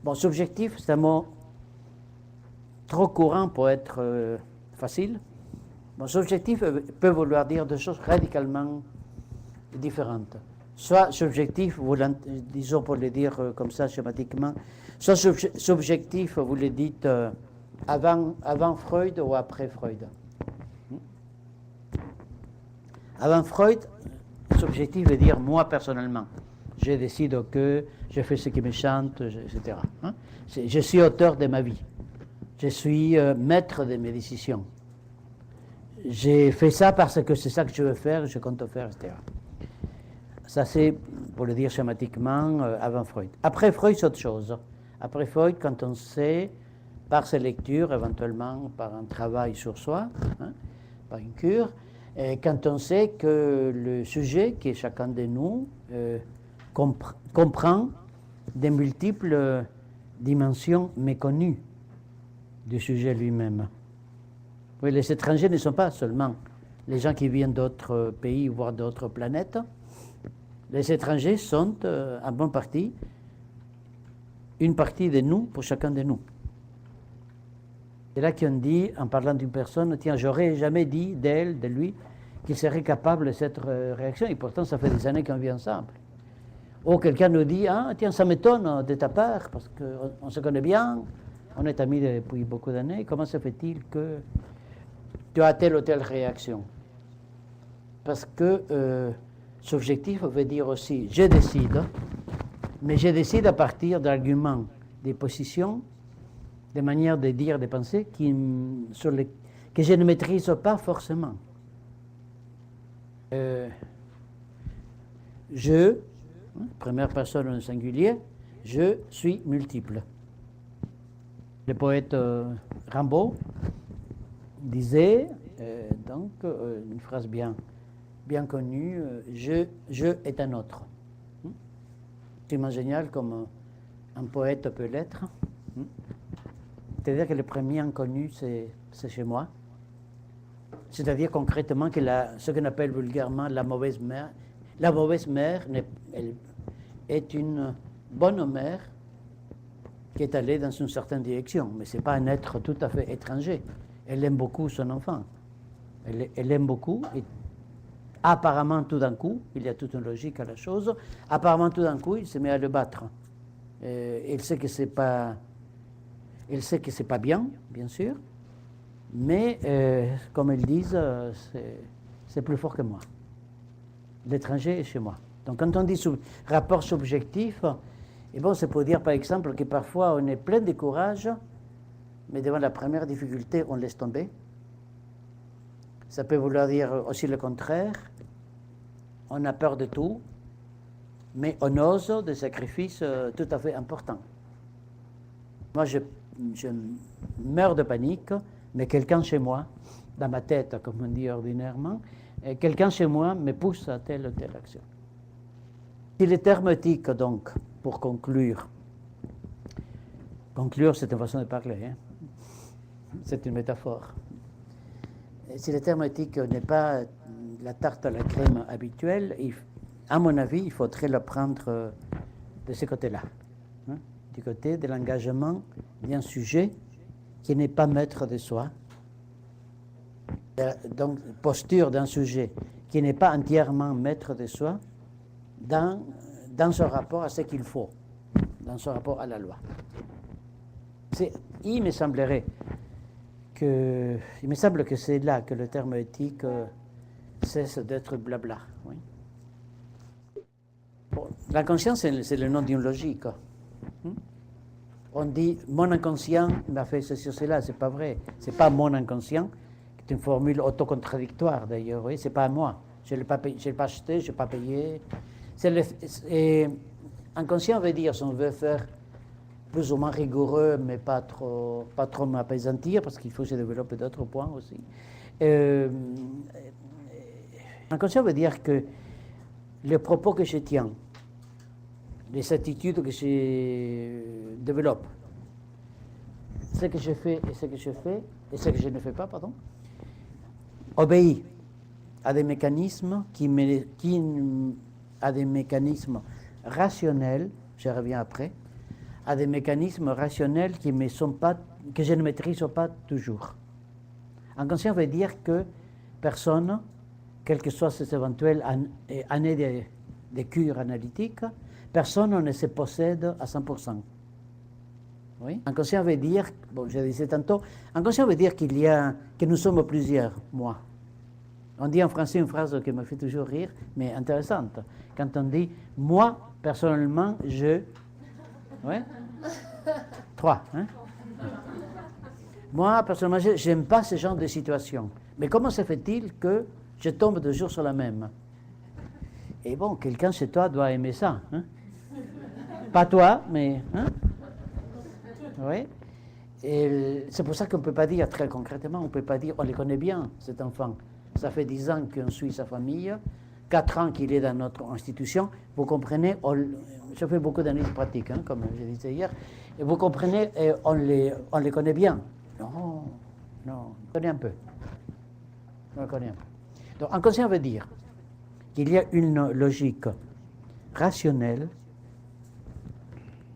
Bon, subjectif, c'est un mot trop courant pour être facile. Bon, subjectif peut vouloir dire deux choses radicalement différentes. Soit subjectif, disons pour le dire comme ça schématiquement, soit subjectif, vous le dites avant Freud ou après Freud. Avant Freud, subjectif veut dire moi personnellement. Je décide que je fais ce qui me chante, etc. Je suis auteur de ma vie. Je suis maître de mes décisions. J'ai fait ça parce que c'est ça que je veux faire, je compte faire, etc. Ça, c'est, pour le dire schématiquement, avant Freud. Après Freud, c'est autre chose. Après Freud, quand on sait, par ses lectures, éventuellement par un travail sur soi, par une cure, et quand on sait que le sujet, qui est chacun de nous, comprend des multiples dimensions méconnues du sujet lui-même. Oui, les étrangers ne sont pas seulement les gens qui viennent d'autres pays, voire d'autres planètes. Les étrangers sont, en bonne partie, une partie de nous pour chacun de nous. C'est là qu'on dit, en parlant d'une personne, tiens, j'aurais jamais dit d'elle, de lui, qu'il serait capable de cette réaction, et pourtant ça fait des années qu'on vit ensemble. Ou quelqu'un nous dit, ah, tiens, ça m'étonne de ta part, parce qu'on se connaît bien, on est amis depuis beaucoup d'années, comment se fait-il que tu as telle ou telle réaction? Parce que subjectif veut dire aussi, je décide, mais je décide à partir d'arguments, des positions, des manières de dire, de penser que je ne maîtrise pas forcément. Première personne au singulier, je suis multiple. Le poète Rimbaud disait, donc, une phrase bien connue, je est un autre. C'est vraiment génial comme un poète peut l'être. C'est-à-dire que le premier inconnu, c'est chez moi. C'est-à-dire concrètement que ce qu'on appelle vulgairement la mauvaise mère elle est une bonne mère qui est allée dans une certaine direction, mais ce n'est pas un être tout à fait étranger. Elle aime beaucoup son enfant. Elle aime beaucoup, et apparemment tout d'un coup, il y a toute une logique à la chose, apparemment tout d'un coup, il se met à le battre. Elle sait que c'est pas bien, bien sûr, mais comme ils disent, c'est plus fort que moi. L'étranger est chez moi. Donc quand on dit rapport subjectif, et bon, c'est pour dire par exemple que parfois on est plein de courage, mais devant la première difficulté, on laisse tomber. Ça peut vouloir dire aussi le contraire. On a peur de tout, mais on ose des sacrifices tout à fait importants. Moi, je meurs de panique, mais quelqu'un chez moi, dans ma tête, comme on dit ordinairement, quelqu'un chez moi me pousse à telle ou telle action. Si les termes éthiques, donc, pour conclure, c'est une façon de parler, c'est une métaphore. Si le terme éthique n'est pas la tarte à la crème habituelle, à mon avis, il faudrait le prendre de ce côté-là, du côté de l'engagement d'un sujet qui n'est pas maître de soi, donc posture d'un sujet qui n'est pas entièrement maître de soi dans son rapport à ce qu'il faut, dans son rapport à la loi. Il me semble que c'est là que le terme éthique cesse d'être blabla. Oui. Bon, l'inconscient, c'est le nom d'une logique. On dit mon inconscient m'a fait ceci ou cela, c'est pas vrai. C'est pas mon inconscient, c'est une formule autocontradictoire d'ailleurs. Oui, c'est pas moi. Je l'ai pas acheté, je l'ai pas payé. Inconscient veut dire, si on veut faire plus ou moins rigoureux, mais pas trop m'apaisantir, parce qu'il faut que je développe d'autres points aussi. Inconscient veut dire que les propos que je tiens, les attitudes que je développe, ce que je fais et ce que je ne fais pas, obéit à des mécanismes à des mécanismes rationnels, je reviens après, à des mécanismes rationnels que je ne maîtrise pas toujours. Inconscient veut dire que personne, quelles que soient ses éventuelles années de cure analytique, personne ne se possède à 100%. Oui? Inconscient veut dire, bon, je disais tantôt, inconscient veut dire que nous sommes plusieurs, moi. On dit en français une phrase qui me fait toujours rire, mais intéressante. Quand on dit « moi, personnellement, je… » Oui? 3, hein? Moi, personnellement, je n'aime pas ce genre de situation. Mais comment se fait-il que je tombe toujours sur la même? Et bon, quelqu'un chez toi doit aimer ça. Hein? Pas toi, mais… Hein? Oui. Et c'est pour ça qu'on ne peut pas dire très concrètement, on ne peut pas dire, on les connaît bien, cet enfant. Ça fait 10 ans qu'on suit sa famille, 4 ans qu'il est dans notre institution. Vous comprenez, je fais beaucoup d'analyses pratiques, hein, comme je disais hier, et vous comprenez, on les connaît bien. Non, on connaît un peu. On connaît un peu. Donc, inconscient veut dire qu'il y a une logique rationnelle,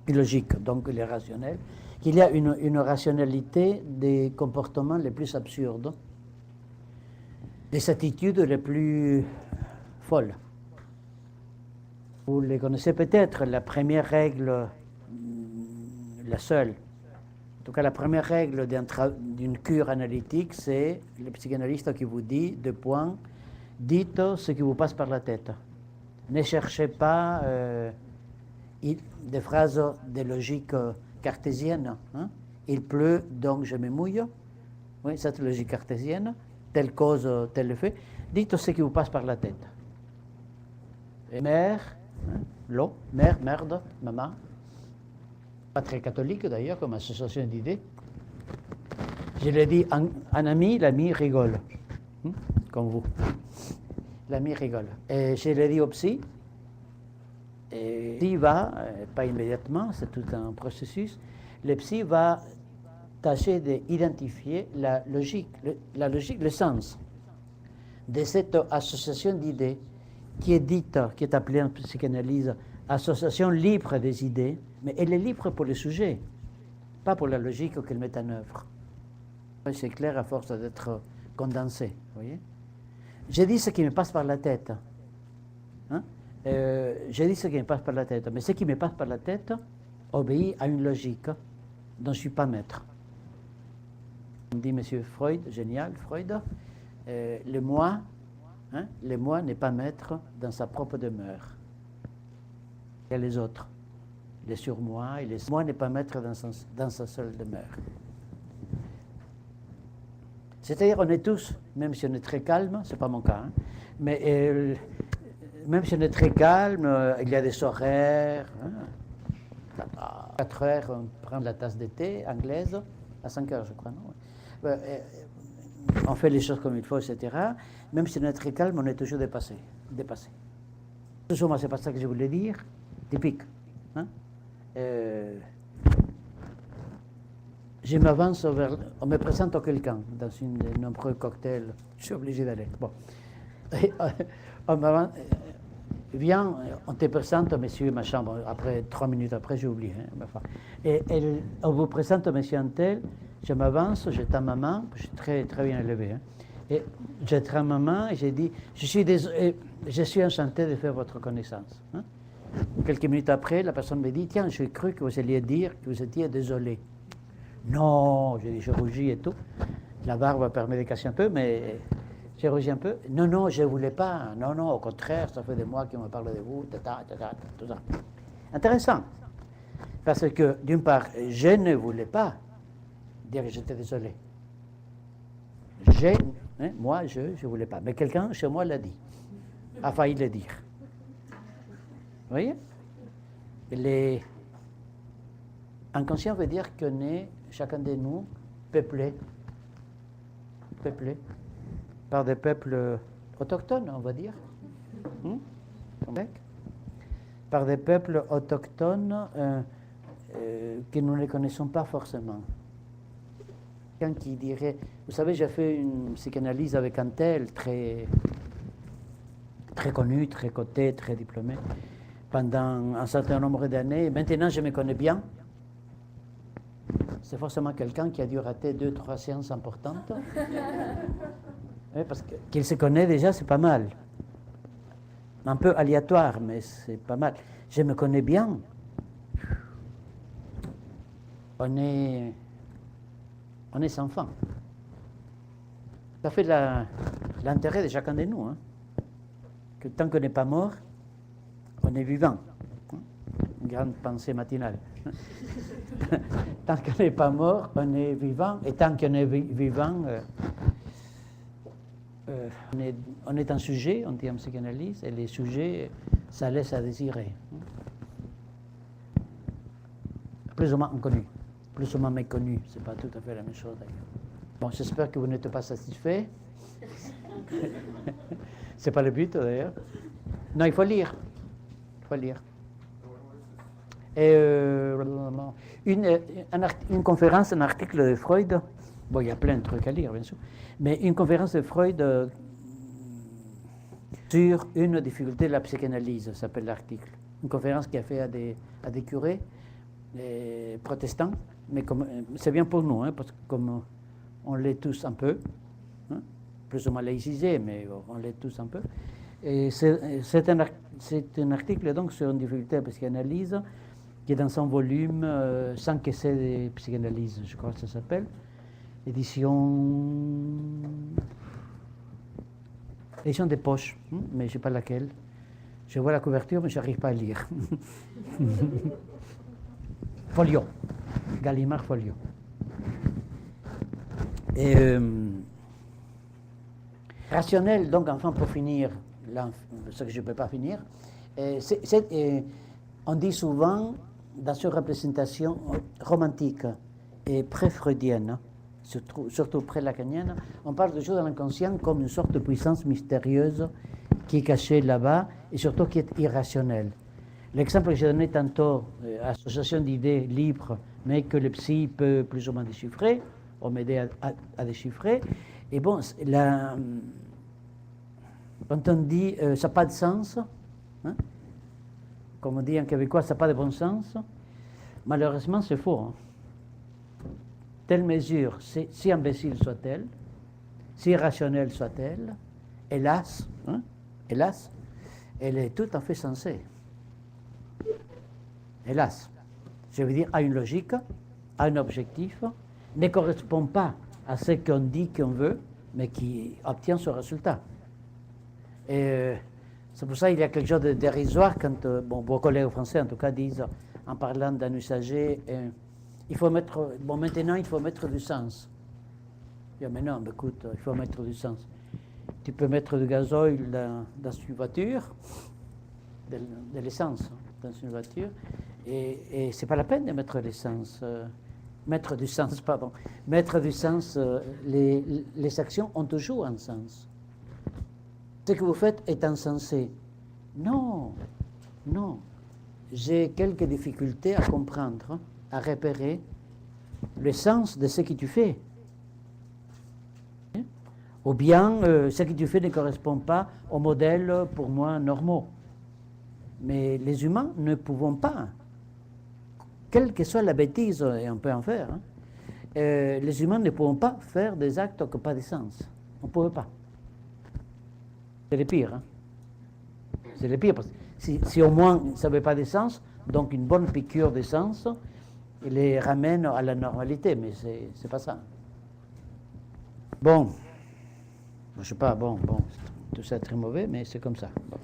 une logique, donc elle est rationnelle, qu'il y a une rationalité des comportements les plus absurdes, des attitudes les plus folles. Vous les connaissez peut-être, la première règle, la seule, en tout cas la première règle d'une cure analytique, c'est le psychanalyste qui vous dit, 2 points, dites ce qui vous passe par la tête. Ne cherchez pas des phrases de logique cartésienne. Hein? Il pleut, donc je me mouille. Oui, cette logique cartésienne. Telle cause, tel effet. Dites ce qui vous passe par la tête. Et mère, hein, l'eau, mère, merde, maman. Pas très catholique d'ailleurs, comme association d'idées. Je l'ai dit en ami, l'ami rigole. Hein, comme vous. L'ami rigole. Et je l'ai dit au psy. Et le psy va, pas immédiatement, c'est tout un processus, le psy va tâcher d'identifier la logique, le sens de cette association d'idées qui est dite, qui est appelée en psychanalyse association libre des idées, mais elle est libre pour le sujet, pas pour la logique qu'elle met en œuvre. C'est clair à force d'être condensé, vous voyez. J'ai dit ce qui me passe par la tête. Hein? J'ai dit ce qui me passe par la tête, mais ce qui me passe par la tête obéit à une logique dont je ne suis pas maître. On dit M. Freud, génial, Freud, le moi n'est pas maître dans sa propre demeure. Il y a les autres, les surmoi, et le moi n'est pas maître dans sa seule demeure. C'est-à-dire, on est tous, même si on est très calme, c'est pas mon cas, hein, mais même si on est très calme, il y a des horaires. Hein, à 4 heures, on prend la tasse de thé anglaise, à 5 heures, je crois, non? On fait les choses comme il faut, etc. Même si on est très calme, on est toujours dépassé. Toujours, moi, c'est pas ça que je voulais dire. Typique. Hein? Je m'avance vers… On me présente à quelqu'un dans une de nombreux cocktails. Je suis obligé d'aller. Bon. On m'avance… Viens, on te présente monsieur ma chambre. Après 3 minutes après, j'ai oublié. Hein, et on vous présente monsieur Antel. Je m'avance, j'ai ta maman. Je suis très, très bien élevé. Hein, et j'ai ta maman et j'ai dit je suis enchanté de faire votre connaissance. Hein. Quelques minutes après, la personne me dit tiens, j'ai cru que vous alliez dire que vous étiez désolé. Non, j'ai dit, je rougis et tout. La barbe permet de casser un peu, mais j'ai rougi un peu. Non, je ne voulais pas. Non, au contraire, ça fait des mois qu'on me parle de vous, tout ça. Intéressant. Parce que, d'une part, je ne voulais pas dire que j'étais désolé. Moi, je ne voulais pas. Mais quelqu'un chez moi l'a dit. A failli le dire. Vous voyez? Inconscient veut dire qu'on est, chacun de nous, peuplé par des peuples autochtones, on va dire. Par des peuples autochtones que nous ne connaissons pas forcément. Quelqu'un qui dirait, vous savez, j'ai fait une psychanalyse avec un tel très connu, très coté, très diplômé, pendant un certain nombre d'années. Maintenant, je me connais bien. c'est forcément quelqu'un qui a dû rater 2-3 séances importantes. Parce qu'il se connaît déjà, c'est pas mal. Un peu aléatoire, mais c'est pas mal. Je me connais bien. On est sans fin. Ça fait l'intérêt de chacun de nous. Hein, que tant qu'on n'est pas mort, on est vivant. Une grande pensée matinale. Tant qu'on n'est pas mort, on est vivant. Et tant qu'on est vivant, on est un sujet, on dit en psychanalyse, et les sujets, ça laisse à désirer. Plus ou moins inconnu, plus ou moins méconnu, c'est pas tout à fait la même chose d'ailleurs. Bon, j'espère que vous n'êtes pas satisfait. C'est pas le but d'ailleurs. Non, il faut lire. Il faut lire. Et une conférence, un article de Freud, bon, il y a plein de trucs à lire, bien sûr, mais une conférence de Freud sur une difficulté de la psychanalyse, s'appelle l'article. Une conférence qu'il a fait à des curés protestants, mais c'est bien pour nous, hein, parce que comme on l'est tous un peu, hein, plus ou moins laïcisé, mais on l'est tous un peu. Et c'est un article donc sur une difficulté de la psychanalyse qui est dans son volume 5 essais de psychanalyse, je crois que ça s'appelle, édition de poche, mais je ne sais pas laquelle. Je vois la couverture, mais je n'arrive pas à lire. Folio, Gallimard Folio. Et rationnel, donc enfin pour finir, ce que je ne peux pas finir, on dit souvent dans une représentation romantique et pré-freudienne, surtout pré-lacanienne, on parle toujours de l'inconscient comme une sorte de puissance mystérieuse qui est cachée là-bas et surtout qui est irrationnelle. L'exemple que j'ai donné tantôt, association d'idées libres, mais que le psy peut plus ou moins déchiffrer, ou m'aider à déchiffrer. Et bon, quand on dit ça n'a pas de sens, hein, comme on dit en québécois, ça n'a pas de bon sens, malheureusement c'est faux. Hein. Telle mesure, si imbécile soit-elle, si irrationnelle soit-elle, hélas, elle est tout à fait sensée. Hélas, je veux dire, à une logique, à un objectif, ne correspond pas à ce qu'on dit qu'on veut, mais qui obtient ce résultat. Et c'est pour ça qu'il y a quelque chose de dérisoire quand vos collègues français, en tout cas, disent, en parlant d'un usager, il faut mettre, maintenant, il faut mettre du sens. Mais non, écoute, il faut mettre du sens. Tu peux mettre du gasoil dans une voiture, de l'essence dans une voiture, et c'est pas la peine de mettre l'essence. Mettre du sens, les actions ont toujours un sens. Ce que vous faites est insensé. Non. J'ai quelques difficultés à comprendre, à repérer le sens de ce que tu fais. Ou bien ce que tu fais ne correspond pas aux modèles, pour moi, normaux. Mais les humains ne pouvons pas, quelle que soit la bêtise, et on peut en faire, hein, les humains ne pouvons pas faire des actes qui n'ont pas de sens. On ne peut pas. C'est le pire. Hein. C'est le pire, parce que si au moins ça n'avait pas de sens, donc une bonne piqûre de sens, il les ramène à la normalité, mais c'est pas ça. Bon, je ne sais pas, tout ça est très mauvais, mais c'est comme ça. Bon.